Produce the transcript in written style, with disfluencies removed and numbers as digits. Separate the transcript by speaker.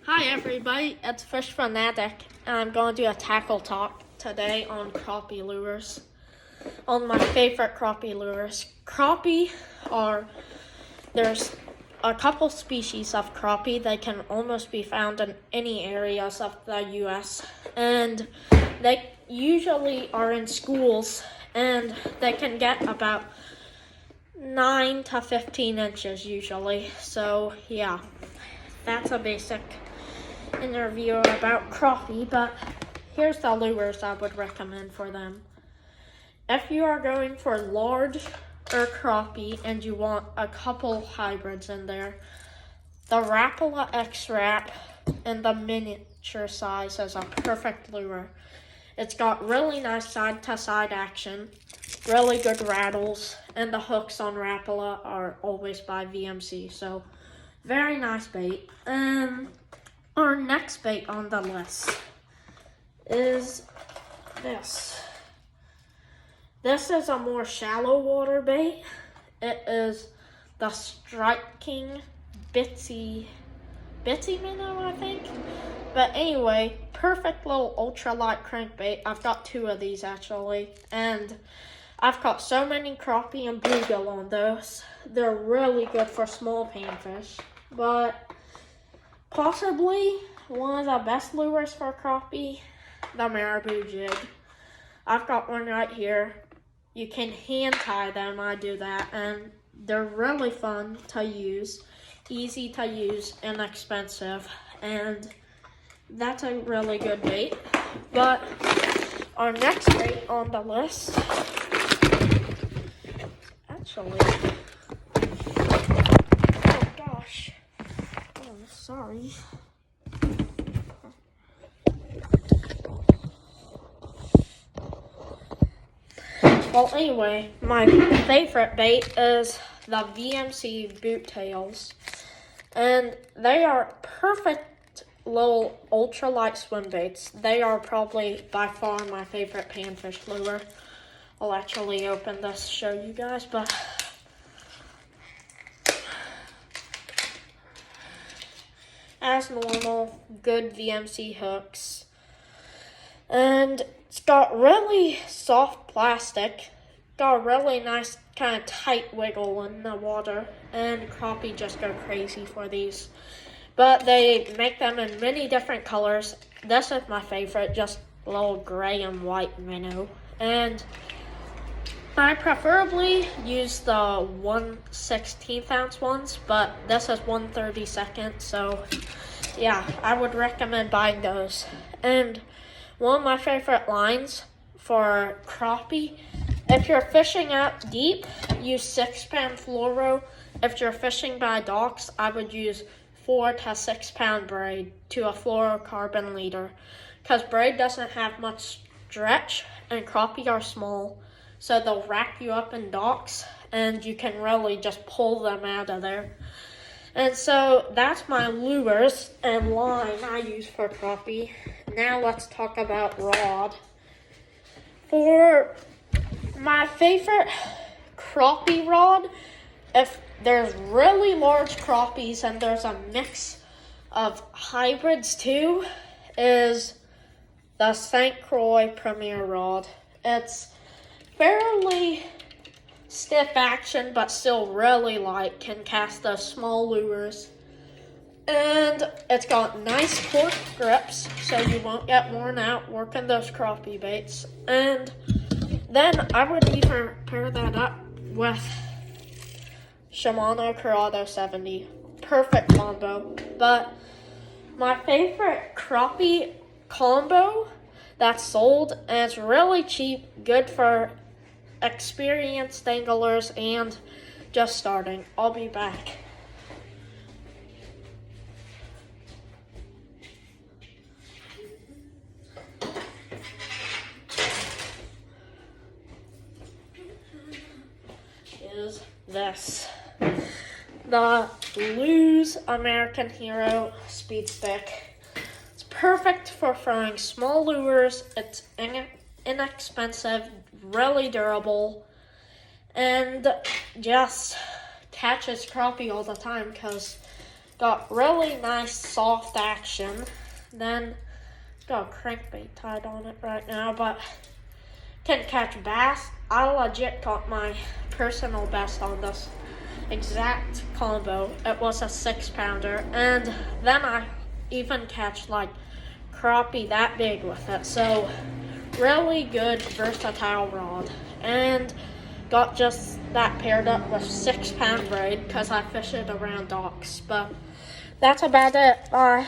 Speaker 1: Hi everybody, it's Fish Fanatic, and I'm going to do a tackle talk today on crappie lures. On my favorite crappie lures. There's a couple species of crappie. They can almost be found in any areas of the US, and they usually are in schools, and they can get about 9 to 15 inches usually. So yeah, that's a basic interview about crappie, but here's the lures I would recommend for them. If you are going for large or crappie and you want a couple hybrids in there, the Rapala X-Rap in the miniature size is a perfect lure. It's got really nice side-to-side action, really good rattles, and the hooks on Rapala are always by VMC, so very nice bait. Our next bait on the list is this. This is a more shallow water bait. It is the Striking Bitsy Minnow, I think. But anyway, perfect little ultralight crankbait. I've got 2 of these actually, and I've caught so many crappie and bluegill on those. They're really good for small panfish, but possibly one of the best lures for crappie, the Marabou Jig. I've got one right here. You can hand tie them, I do that, and they're really fun to use, easy to use, inexpensive, and that's a really good bait. But our next bait on the list, actually, oh gosh, oh sorry. Well, anyway, my favorite bait is the Vmc Boot Tails, and they are perfect little ultralight swim baits. They are probably by far my favorite panfish lure. I'll actually open this, show you guys, but as normal, good VMC hooks, and it's got really soft plastic, got a really nice kind of tight wiggle in the water, and crappie just go crazy for these. But they make them in many different colors. This is my favorite, just a little gray and white minnow. And I preferably use the 1/16 ounce ones, but this is 1/32, so yeah, I would recommend buying those. And one of my favorite lines for crappie, if you're fishing out deep, use 6-pound fluoro. If you're fishing by docks, I would use 4 to 6 pound braid to a fluorocarbon leader, because braid doesn't have much stretch and crappie are small, so they'll wrap you up in docks and you can really just pull them out of there. And so that's my lures and line I use for crappie. Now let's talk about rod. For my favorite crappie rod, if there's really large crappies and there's a mix of hybrids too, is the St. Croix Premier Rod. It's fairly stiff action, but still really light, can cast those small lures. And it's got nice cork grips, so you won't get worn out working those crappie baits. And then I would even pair that up with Shimano Corrado 70. Perfect combo. But my favorite crappie combo that's sold, and it's really cheap, good for experienced anglers and just starting. I'll be back. Is this the Lose American Hero Speed Stick. It's perfect for throwing small lures. It's inexpensive, really durable, and just catches crappie all the time because got really nice soft action. Then got a crankbait tied on it right now, but can't catch bass. I legit caught my personal best on this exact combo. It was a 6-pounder, and then I even catch like crappie that big with it. So really good versatile rod, and got just that paired up with 6-pound braid because I fish it around docks. But that's about it. Bye.